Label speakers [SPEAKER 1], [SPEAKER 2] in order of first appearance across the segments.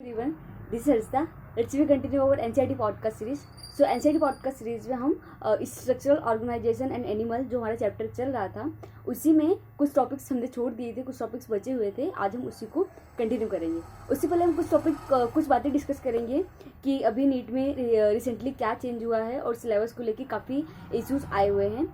[SPEAKER 1] everyone, this is Harshita. Let's we continue our NCERT podcast series. So NCERT podcast series में हम structural organisation and animal जो हमारा chapter चल रहा था उसी में कुछ टॉपिक्स हमने छोड़ दिए थे, कुछ टॉपिक्स बचे हुए थे. आज हम उसी को कंटिन्यू करेंगे. उससे पहले हम कुछ बातें डिस्कस करेंगे कि अभी नीट में रिसेंटली क्या चेंज हुआ है और सिलेबस को लेके काफ़ी इश्यूज आए हुए हैं.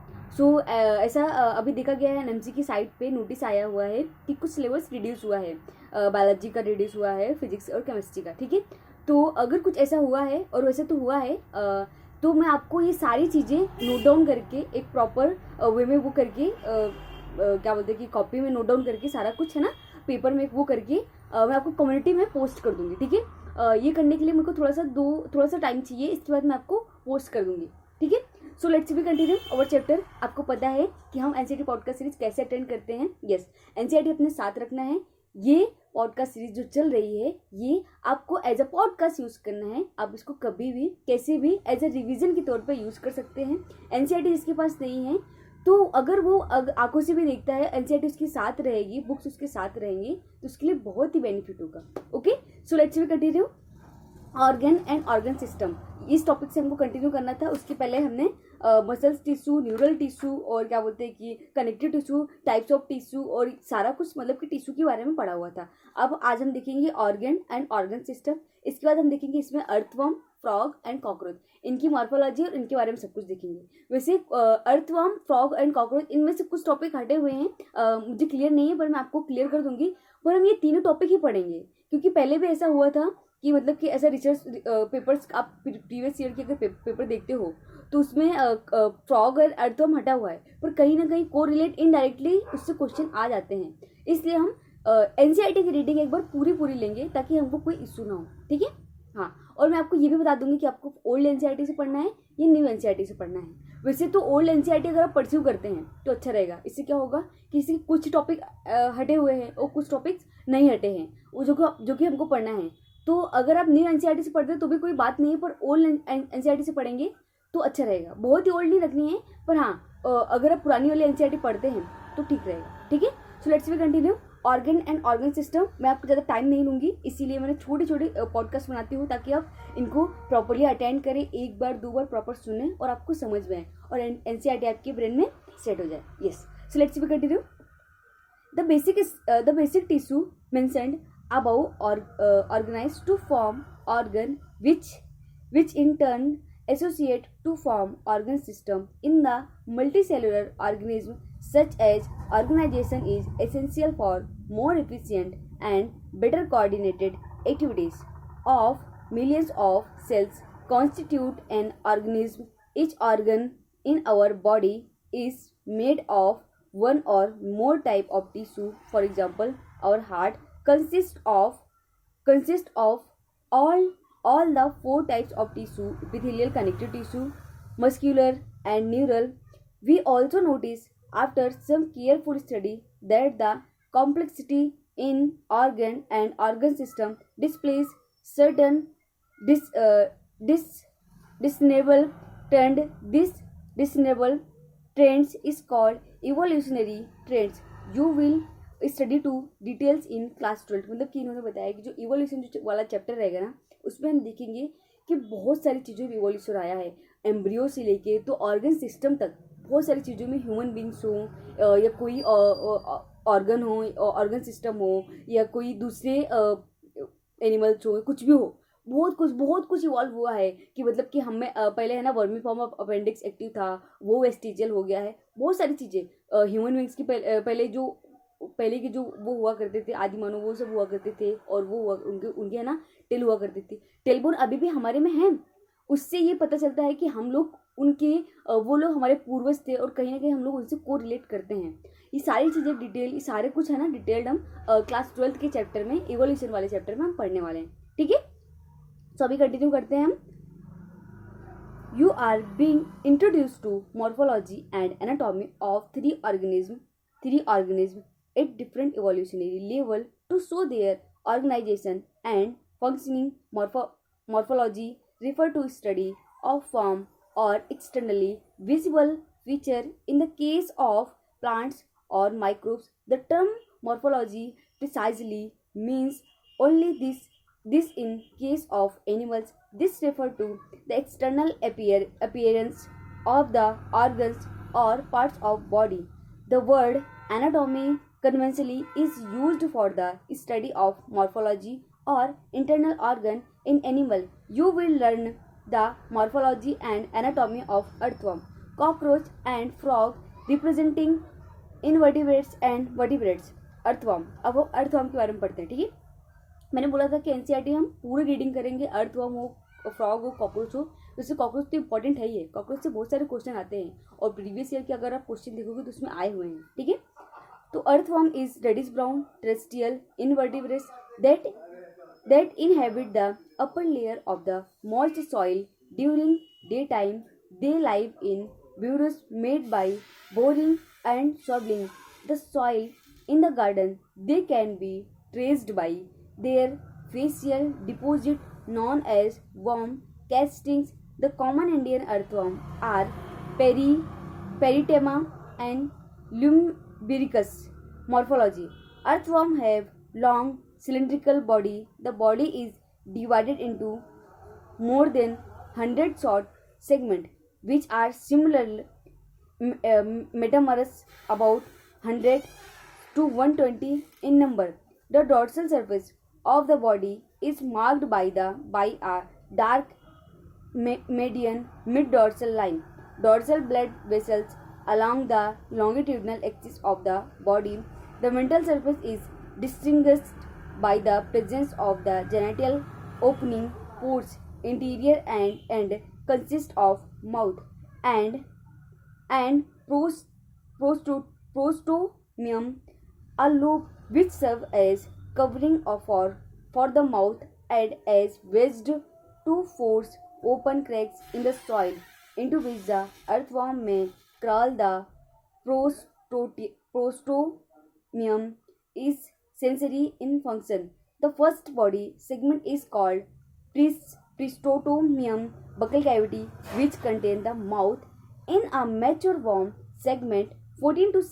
[SPEAKER 1] ऐसा अभी देखा गया है एनएमसी की साइट पे नोटिस आया हुआ है कि कुछ सिलेबस रिड्यूस हुआ है, बायोलॉजी का रिड्यूस हुआ है, फिजिक्स और केमिस्ट्री का. ठीक है, तो अगर कुछ ऐसा हुआ है और वैसे तो हुआ है तो मैं आपको ये सारी चीज़ें नोट डाउन करके एक प्रॉपर वे में वो करके क्या बोलते हैं कि कॉपी में नोट डाउन करके सारा कुछ है ना पेपर में वो करके मैं आपको कम्युनिटी में पोस्ट कर दूँगी. ठीक है, ये करने के लिए मेरे को थोड़ा सा टाइम चाहिए, इसके बाद मैं आपको पोस्ट कर दूँगी. ठीक है, so let's be continue our chapter. आपको पता है कि हम एनसीईआरटी पॉडकास्ट सीरीज कैसे अटेंड करते हैं. यस, एनसीईआरटी अपने साथ रखना है. ये पॉडकास्ट सीरीज जो चल रही है ये आपको एज अ पॉडकास्ट यूज़ करना है. आप इसको कभी भी कैसे भी एज अ रिवीजन के तौर पे यूज़ कर सकते हैं. एनसीईआरटी जिसके पास नहीं है तो अगर वो आंखों से भी देखता है, एनसीईआरटी उसके साथ रहेगी, बुक्स उसके साथ रहेंगी, तो उसके लिए बहुत ही बेनिफिट होगा. Okay, so let's be continue. Organ and organ system, इस टॉपिक से हमको कंटिन्यू करना था. उसके पहले हमने मसल्स टिश्यू, न्यूरल टिश्यू और क्या बोलते हैं कि connective tissue, types of tissue और सारा कुछ मतलब कि टिश्यू के बारे में पढ़ा हुआ था. अब आज हम देखेंगे ऑर्गन एंड ऑर्गन सिस्टम. इसके बाद हम देखेंगे इसमें अर्थवर्म, फ्रॉग एंड कॉकरोच, इनकी मॉर्फोलॉजी और इनके बारे में सब कुछ देखेंगे. वैसे अर्थवर्म, फ्रॉग एंड कॉकरोच इनमें से कुछ टॉपिक हटे हुए हैं, मुझे क्लियर नहीं है पर मैं आपको क्लियर कर दूंगी. पर हम ये तीनों टॉपिक ही पढ़ेंगे क्योंकि पहले भी ऐसा हुआ था कि मतलब कि ऐसा रिसर्च पेपर्स आप प्रीवियस ईयर के अगर पेपर देखते हो तो उसमें फ्रॉग और अर्थवर्म हटा हुआ है, पर कहीं ना कहीं को रिलेट इनडायरेक्टली उससे क्वेश्चन आ जाते हैं. इसलिए हम एनसीईआरटी की रीडिंग एक बार पूरी लेंगे ताकि हमको कोई इशू ना हो. ठीक है, हाँ. और मैं आपको ये भी बता दूंगी कि आपको ओल्ड एनसीईआरटी से पढ़ना है या न्यू एनसीईआरटी से पढ़ना है. वैसे तो ओल्ड एनसीईआरटी अगर आप परस्यू करते हैं तो अच्छा रहेगा. इससे क्या होगा कि इससे कुछ टॉपिक हटे हुए हैं और कुछ टॉपिक्स नहीं हटे हैं वो जो कि हमको पढ़ना है. तो अगर आप न्यू एनसीईआरटी से पढ़ते हैं तो भी कोई बात नहीं है, पर ओल्ड एनसीईआरटी से पढ़ेंगे तो अच्छा रहेगा. बहुत ही ओल्ड नहीं रखनी है, पर हाँ अगर आप पुरानी वाली एनसीईआरटी पढ़ते हैं तो ठीक रहेगा. ठीक है, so let's we continue. Organ and organ system, मैं आपको ज़्यादा टाइम नहीं लूँगी, इसीलिए मैंने छोटे पॉडकास्ट बनाती हूँ ताकि आप इनको प्रॉपरली अटेंड करें, एक बार दो बार प्रॉपर सुने और आपको समझ में आए और एनसीईआरटी आपके ब्रेन में सेट हो जाए. Yes, so let's we continue. The basic tissue mentioned above organized to form organ which in turn associate to form organ system. In the multicellular organism, such as organization is essential for more efficient and better coordinated activities of millions of cells constitute an organism. Each organ in our body is made of one or more type of tissue. For example, our heart consists of all the four types of tissue: epithelial, connective tissue, muscular and neural. We also notice after some careful study that the complexity in organ and organ system displays certain discernible trend. This discernible trends is called evolutionary trends. You will study to details in class 12. मतलब कि इन्होंने बताया कि जो evolution वाला chapter रहेगा ना उसमें हम देखेंगे कि बहुत सारी चीज़ों में इवोल्यूशन आया है, एम्ब्रियो से लेके तो ऑर्गन सिस्टम तक. बहुत सारी चीज़ों में ह्यूमन बींग्स हो या कोई ऑर्गन हो, ऑर्गन सिस्टम हो या कोई दूसरे एनिमल्स हो, कुछ भी हो, बहुत कुछ इवॉल्व हुआ है. कि मतलब कि हमें पहले है ना vermi form of appendix active था, वो वेस्टिजियल हो गया है. बहुत सारी चीज़ें ह्यूमन बींग्स की पहले के जो वो हुआ करते थे आदि मानव, वो सब हुआ करते थे और वो उनके है ना टेल हुआ करती थी. टेलबोन अभी भी हमारे में है. उससे ये पता चलता है कि हम लोग वो लोग हमारे पूर्वज थे और कहीं ना कहीं हम लोग उनसे को रिलेट करते हैं. ये सारी चीज़ें डिटेल, ये सारे कुछ है ना डिटेल्ड हम क्लास 12 के चैप्टर में, इवोल्यूशन वाले चैप्टर में हम पढ़ने वाले हैं. ठीक है, तो अभी कंटिन्यू करते हैं हम. You are being introduced to morphology and anatomy of three organisms at different evolutionary level to show their organization and functioning. Morphology refer to study of form or externally visible feature. In the case of plants or microbes, the term morphology precisely means only this This in case of animals, this refer to the external appearance of the organs or parts of body. The word anatomy conventionally is used for the study of morphology or internal organ in animal. You will learn the morphology and anatomy of earthworm, cockroach and frog representing invertebrates and vertebrates. Earthworm, अब वो earthworm के बारे में पढ़ते हैं, ठीक है। मैंने बोला था कि एनसीईआरटी हम पूरी रीडिंग करेंगे, अर्थवर्म हो, फ्रॉग हो, कॉकरोच हो। जैसे कॉकरोच तो इंपॉर्टेंट है ही है, कॉकरोच से बहुत सारे क्वेश्चन आते हैं और प्रीवियस ईयर के अगर आप क्वेश्चन देखोगे तो उसमें आए हुए हैं, ठीक है। तो earthworm is reddish brown terrestrial invertebrates that inhabit the upper layer of the moist soil during daytime. They live in burrows made by boring and shoveling the soil in the garden. They can be traced by their facial deposit known as worm castings. The common Indian earthworm are Peritema and Lumbricus. Morphology: earthworm have long cylindrical body. The body is divided into more than 100 short segments, which are similar metamerous, about 100 to 120 in number. The dorsal surface of the body is marked by a dark median mid-dorsal line. Dorsal blood vessels along the longitudinal axis of the body. The ventral surface is distinguished by the presence of the genital opening pores interior and consists of mouth and prostomium, a lobe which serve as covering for the mouth and as wedged to force open cracks in the soil into which the earthworm may crawl. The prostomium is sensory in function. The first body segment is called prostomium buccal cavity, which contain the mouth. In a mature worm, segment 14 to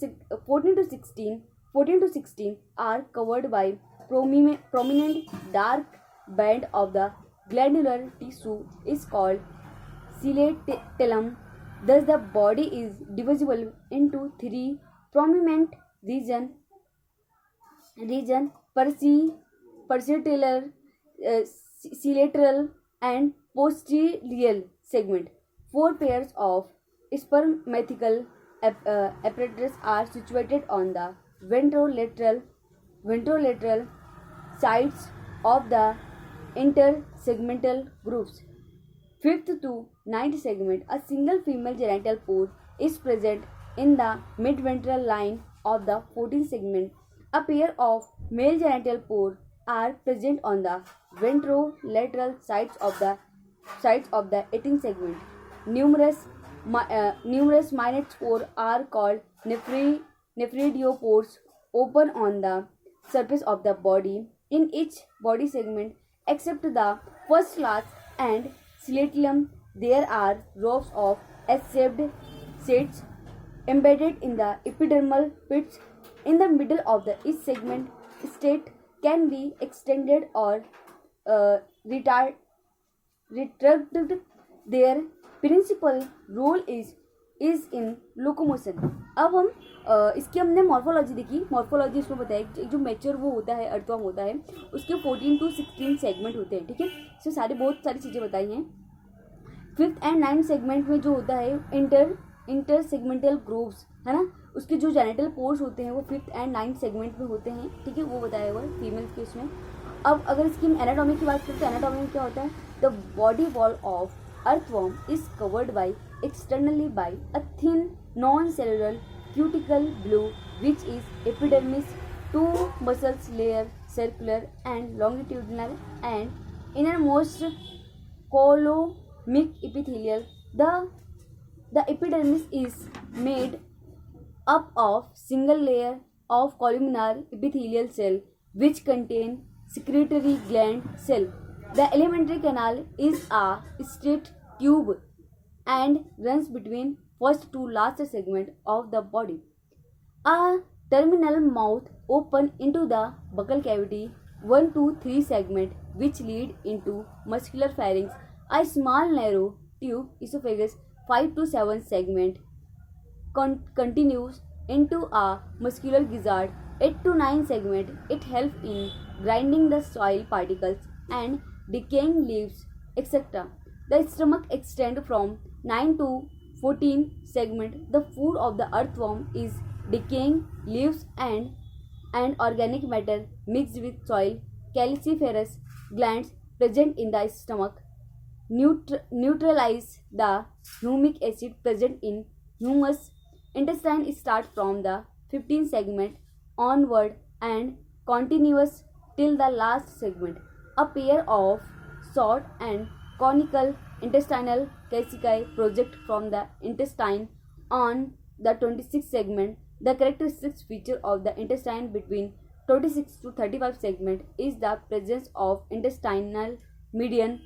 [SPEAKER 1] 16 are covered by prominent dark band of the glandular tissue is called ciliatellum. Thus, the body is divisible into three prominent region parcitalar, ciliateral and posterior segment. Four pairs of spermatical apparatus are situated on the ventrolateral sides of the intersegmental grooves. Fifth to ninth segment, a single female genital pore is present in the midventral line of the 14th segment. A pair of male genital pores are present on the ventrolateral sides of the 18th segment. Numerous minute pores are called nephridiopores, open on the surface of the body. In each body segment, except the first class and ciliatium, there are rows of S-shaped sheets embedded in the epidermal pits. In the middle of each segment, state can be extended or retracted. Their principal role is in locomotion. अब हम इसकी हमने morphology देखी। Morphology इसमें बताया जो mature वो होता है, अर्थवर्म होता है, उसके 14 to 16 सेगमेंट होते हैं, ठीक है। इसमें बहुत सारी चीज़ें बताई हैं। 5th and 9th सेगमेंट में जो होता है इंटर सेगमेंटल ग्रूव्स, है ना, उसके जो जेनिटल पोर्स होते हैं वो 5th and 9th सेगमेंट में होते हैं, ठीक है, वो बताया हुआ है फीमेल के उसमें। अब अगर इसकी एनाटॉमी की बात करें तो एनाटॉमी में क्या होता है, the body wall of earthworm is covered by externally by a thin non-cellular cuticle blue, which is epidermis. Two muscles layer, circular and longitudinal, and innermost coalomic epithelial. The epidermis is made up of single layer of columnar epithelial cell which contain secretory gland cell. The alimentary canal is a straight tube and runs between first to last segment of the body. A terminal mouth open into the buccal cavity 1 to 3 segment which lead into muscular pharynx. A small narrow tube esophagus 5 to 7 segment continues into a muscular gizzard 8 to 9 segment. It helps in grinding the soil particles and decaying leaves, etc. The stomach extends from 9 to 14 segment. The food of the earthworm is decaying leaves and organic matter mixed with soil. Calciferous glands present in the stomach neutralize the humic acid present in humus. Intestine starts from the 15th segment onward and continuous till the last segment. A pair of short and conical intestinal caseae project from the intestine on the 26th segment. The characteristic feature of the intestine between 26 to 35 segment is the presence of intestinal median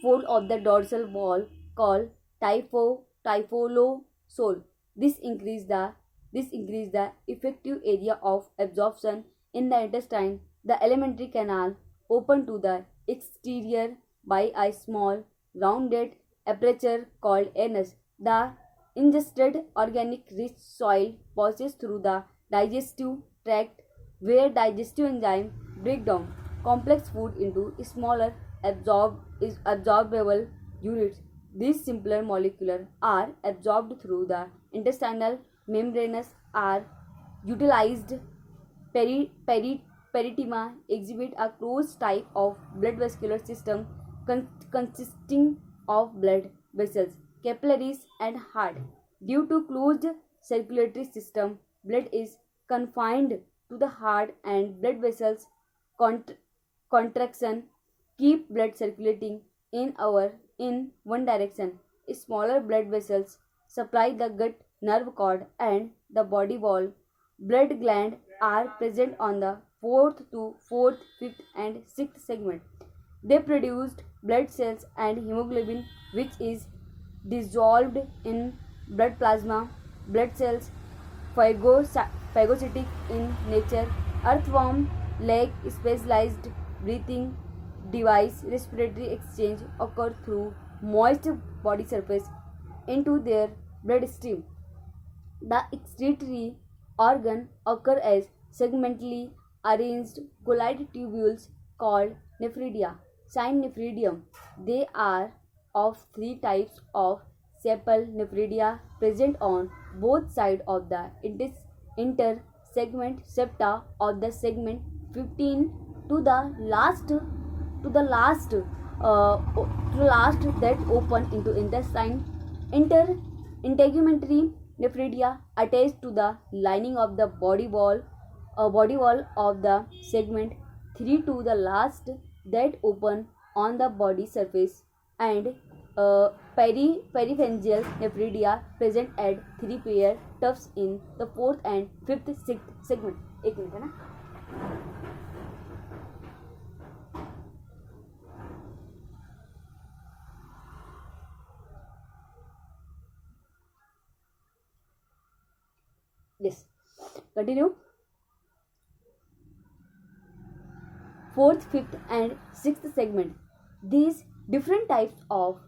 [SPEAKER 1] fold of the dorsal wall called typholosole. This increase the effective area of absorption in the intestine. The alimentary canal open to the exterior by a small rounded aperture called anus. The ingested organic rich soil passes through the digestive tract where digestive enzymes break down complex food into smaller absorbable units. These simpler molecules are absorbed through the intestinal membranes are utilized. Peritoneum exhibit a closed type of blood vascular system consisting of blood vessels, capillaries and heart. Due to closed circulatory system, blood is confined to the heart and blood vessels contraction keep blood circulating in one direction. Smaller blood vessels supply the gut nerve cord and the body wall. Blood glands are present on the 4th, 5th and 6th segment. They produce blood cells and hemoglobin which is dissolved in blood plasma. Blood cells phagocytic in nature. Earthworm lack specialized breathing device. Respiratory exchange occur through moist body surface into their bloodstream. The excretory organ occur as segmentally arranged colloid tubules called nephridia. Synephridium. They are of 3 types of sepal nephridia present on both sides of the inter-segment septa of the segment 15 to the last that open into intestine. Integumentary nephridia attached to the lining of the body wall of the segment 3 to the last that open on the body surface, and peripharyngeal nephridia present at 3 pair tufts in the 4th and 5th, 6th segment. एक minute है ना. Yes, continue. 4th, 5th and 6th segment. These different types of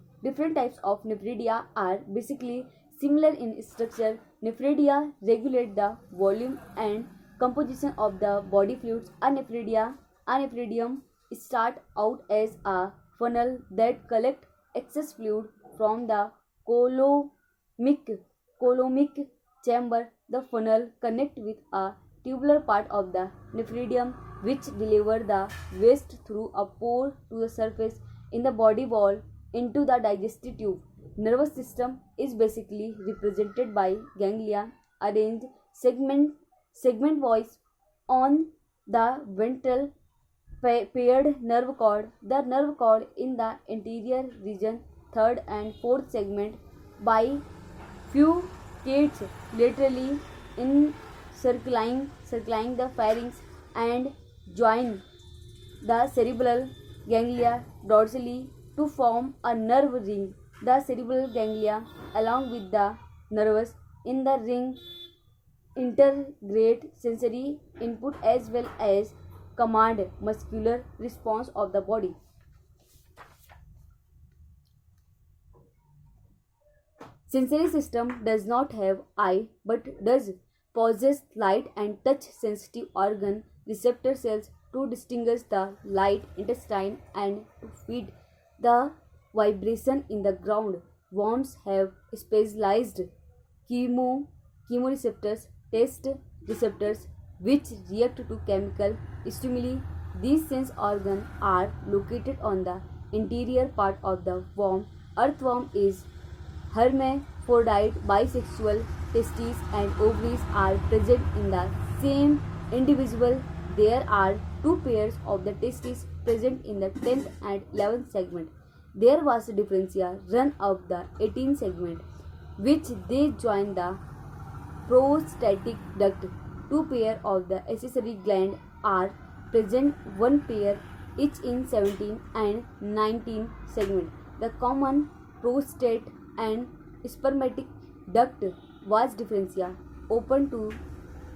[SPEAKER 1] nephridia are basically similar in structure. Nephridia regulate the volume and composition of the body fluids. A nephridium start out as a funnel that collect excess fluid from the coulommic chamber. The funnel connect with a tubular part of the nephridium which deliver the waste through a pore to the surface in the body wall into the digestive tube. Nervous system is basically represented by ganglia arranged segment-wise on the ventral paired nerve cord. The nerve cord in the anterior region 3rd and 4th segment bifurcates laterally in circling the pharynx and join the cerebral ganglia dorsally to form a nerve ring. The cerebral ganglia along with the nerves in the ring integrate sensory input as well as command muscular response of the body. Sensory system does not have eye but does possess light and touch sensitive organ receptor cells to distinguish the light intestine and to feed the vibration in the ground. Worms have specialized chemoreceptors, taste receptors, which react to chemical stimuli. These sense organs are located on the interior part of the worm. Earthworm is hermaphrodite, bisexual. Testes and ovaries are present in the same individual. There are two pairs of the testes present in the 10th and 11th segment. There was a differentia run up the 18th segment, which they join the prostatic duct. Two pair of the accessory gland are present, one pair each in 17 and 19 segment. The common prostate and spermatic duct was differentia open to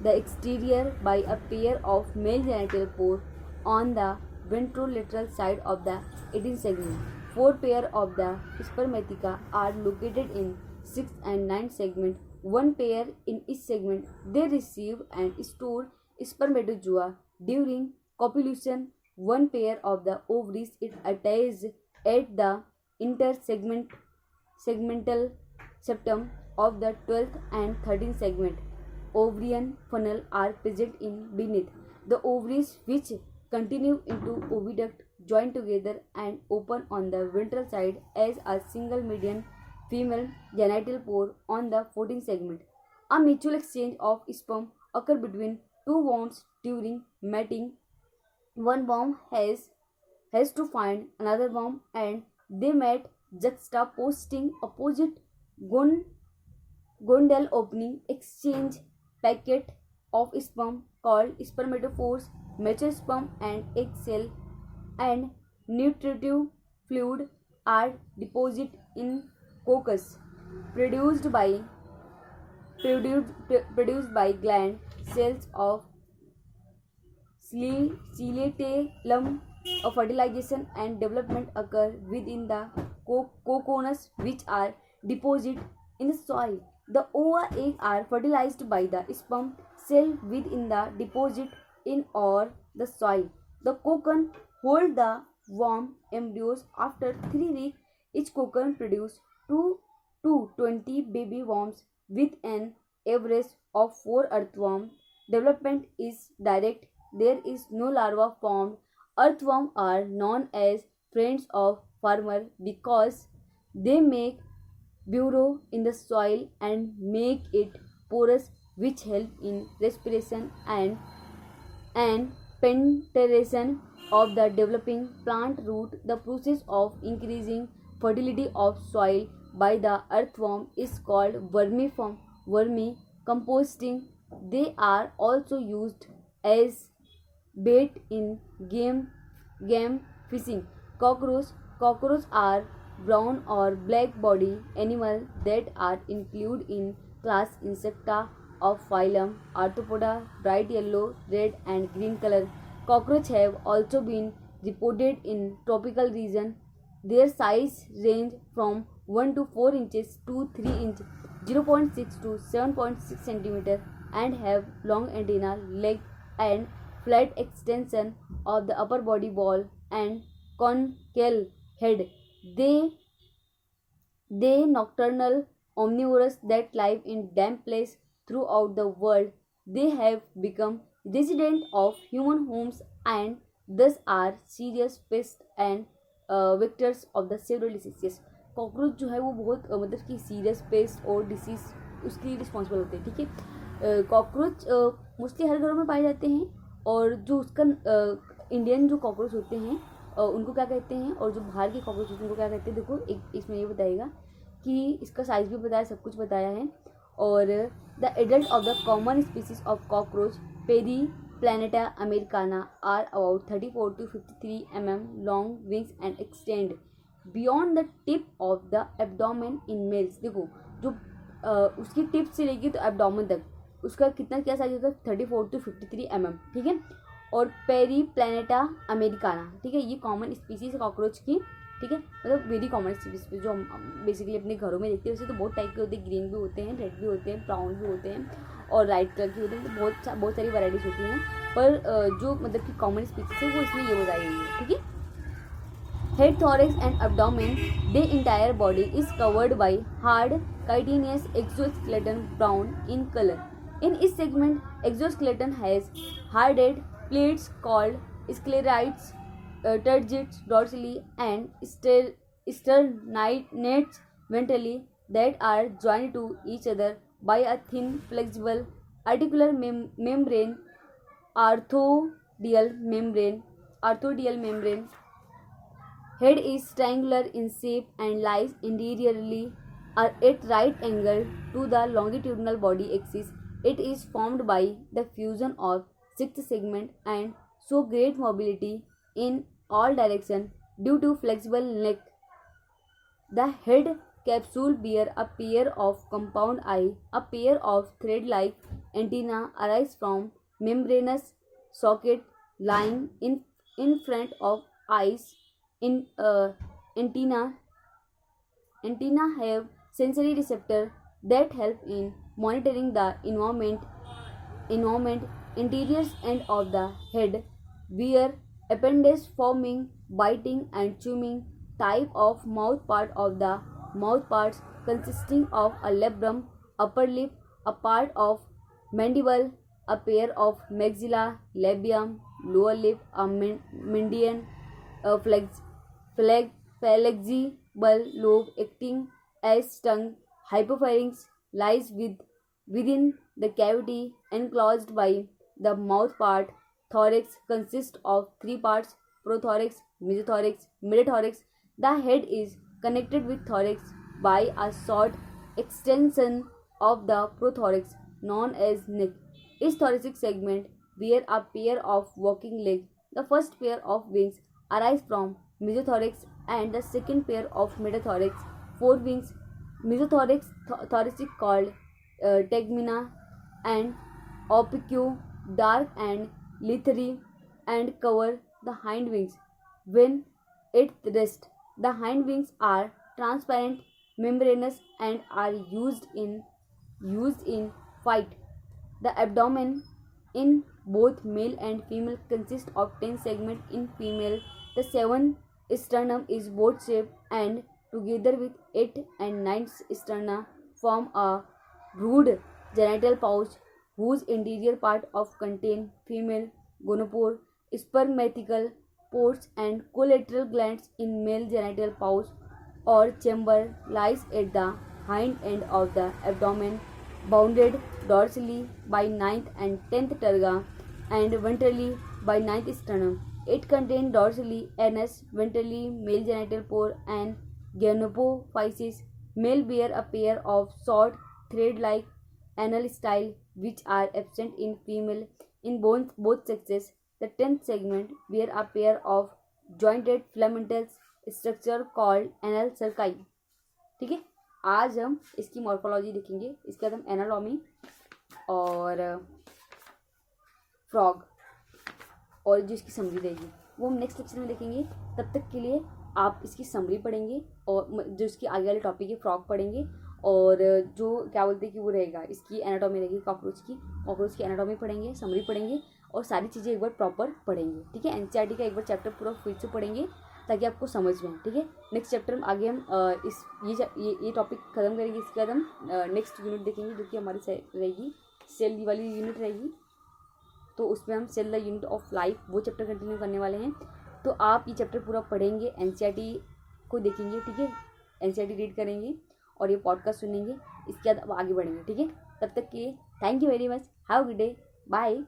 [SPEAKER 1] the exterior by a pair of male genital pores on the ventrolateral side of the 18th segment. Four pair of the spermatica are located in 6th and 9th segment, one pair in each segment. They receive and store spermatozoa during copulation. One pair of the ovaries is attached at the intersegmental septum of the 12th and 13th segment. Ovarian funnel are present in beneath. The ovaries, which continue into oviduct, join together and open on the ventral side as a single median female genital pore on the 14th segment. A mutual exchange of sperm occurs between two worms during mating. One worm has to find another worm and they mate, juxtaposing opposite gonadal opening, exchange packet of sperm called spermatophores. Mature sperm and egg cell and nutritive fluid are deposited in coccus produced by gland cells of ciliatellum. A fertilization and development occur within the cocoons, which are deposited in the soil. The ova egg are fertilized by the sperm cell within the deposit in or the soil. The cocoon hold the worm embryos. After 3 weeks, each cocoon produces 2 to 20 baby worms with an average of 4 earthworms. Development is direct. There is no larva formed. Earthworms are known as friends of farmer because they make burrow in the soil and make it porous, which help in respiration and penetration of the developing plant root. The process of increasing fertility of soil by the earthworm is called vermicomposting. They are also used as bait in game fishing. Cockroach are brown or black body animal that are included in class Insecta of phylum Arthropoda, bright yellow, red and green color. Cockroaches have also been reported in tropical region. Their size range from 1 to 4 inches to 3 inch, 0.6 to 7.6 centimeter, and have long antenna, leg and flat extension of the upper body wall and concave head. They nocturnal omnivores that live in damp places throughout the world. They have become resident of human homes and thus are serious pests and vectors of the several diseases. Cockroach जो है वो बहुत मतलब कि serious paste और disease उसके लिए responsible होते हैं. ठीक है, कॉकरोच मोस्टली हर घरों में पाए जाते हैं और जो उसका इंडियन जो कॉकरोच होते हैं उनको क्या कहते हैं और जो बाहर के कॉकरोच होते हैं उनको क्या कहते हैं. देखो एक इसमें ये बताएगा कि इसका साइज़ भी बताया, सब कुछ बताया है. और the adult of the common species of cockroach Periplaneta americana are about 34 to 53 mm long wings and extend beyond the tip of the abdomen in males. देखो जो उसकी टिप से लेगी तो एब्डोमेन तक उसका कितना क्या साइज होता है 34 to 53 mm. ठीक है, और पेरी प्लानिटा अमेरिकाना, ठीक है, ये कॉमन स्पीसीज है कॉकरोच की, ठीक है, मतलब वेरी कॉमन स्पीसीज जो हम बेसिकली अपने घरों में देखते हैं। वैसे तो बहुत टाइप के होते हैं, ग्रीन भी होते हैं, रेड भी होते हैं, ब्राउन भी होते हैं और लाइट कलर के होते हैं, तो बहुत सारी वैराइटीज होती हैं, पर जो मतलब कि कॉमन स्पीसीज है वो इसमें ये बताई गई है, ठीक है। Head, thorax and abdomen, their entire body is covered by hard chitinous exoskeleton brown in color. In this segment, exoskeleton has harded plates called sclerites, turgid dorsally and sternates ventrally that are joined to each other by a thin, flexible, articular membrane, arthodial membrane. Head is triangular in shape and lies anteriorly at right angle to the longitudinal body axis. It is formed by the fusion of sixth segment and show great mobility in all directions due to flexible neck. The head capsule bear a pair of compound eye. A pair of thread-like antennae arise from membranous socket lying in front of eyes. Antenna have sensory receptor that help in monitoring the environment. Interior end of the head where appendage forming, biting and chewing type of mouth part of the mouth parts consisting of a labrum, upper lip, a part of mandible, a pair of maxilla, labium, lower lip, a median, a phalangeal lobe acting as tongue. Hypopharynx lies within the cavity enclosed by the mouth part. Thorax consists of three parts: prothorax, mesothorax, midthorax. The head is connected with thorax by a short extension of the prothorax known as neck. Each thoracic segment bear a pair of walking legs. The first pair of wings arise from mesothorax and the second pair of metathorax. Forewings, mesothorax, thoracic called tegmina and opicu, dark and leathery and cover the hind wings. When at rest, the hind wings are transparent, membranous and are used in fight. The abdomen in both male and female consists of 10 segments. In female, the 7th sternum is boat shaped and together with 8 and 9 sterna form a rude genital pouch whose interior part of contain female gonopore, spermatical pores and collateral glands. In male, genital pouch or chamber lies at the hind end of the abdomen, bounded dorsally by 9th and 10th terga and ventrally by 9th sternum. It contains dorsally anus, ventrally male genital pore and gonopophysis. Male bear a pair of short thread-like anal style which are absent in female. In both sexes, the 10th segment bear a pair of jointed filamentous structure called anal cerci. ठीक है, आज हम इसकी morphology देखेंगे, इसके बाद हम anatomy और फ्रॉग और जो इसकी समरी रहेगी वो हम नेक्स्ट लेक्चर में देखेंगे। तब तक के लिए आप इसकी समरी पढ़ेंगे और जो इसकी आगे वाले टॉपिक है फ्रॉग पढ़ेंगे और जो क्या बोलते हैं कि वो रहेगा इसकी एनाटॉमी रहेगी कॉकरोच की एनाटॉमी पढ़ेंगे, समरी पढ़ेंगे और सारी चीज़ें एक बार प्रॉपर पढ़ेंगे। ठीक है, एनसीईआरटी का एक बार चैप्टर पूरा फिर से पढ़ेंगे ताकि आपको समझ में आए। ठीक है, नेक्स्ट चैप्टर में आगे हम ये टॉपिक ख़त्म करेंगे। इसके बाद हम नेक्स्ट यूनिट देखेंगे जो कि हमारी रहेगी सेल वाली यूनिट रहेगी, तो उसमें हम cell the unit of life वो चैप्टर कंटिन्यू करने वाले हैं। तो आप ये चैप्टर पूरा पढ़ेंगे, एनसीईआरटी को देखेंगे, ठीक है, एनसीईआरटी रीड करेंगे और ये पॉडकास्ट सुनेंगे। इसके बाद अब आगे बढ़ेंगे। ठीक है, तब तक के thank you very much, have a good day, bye.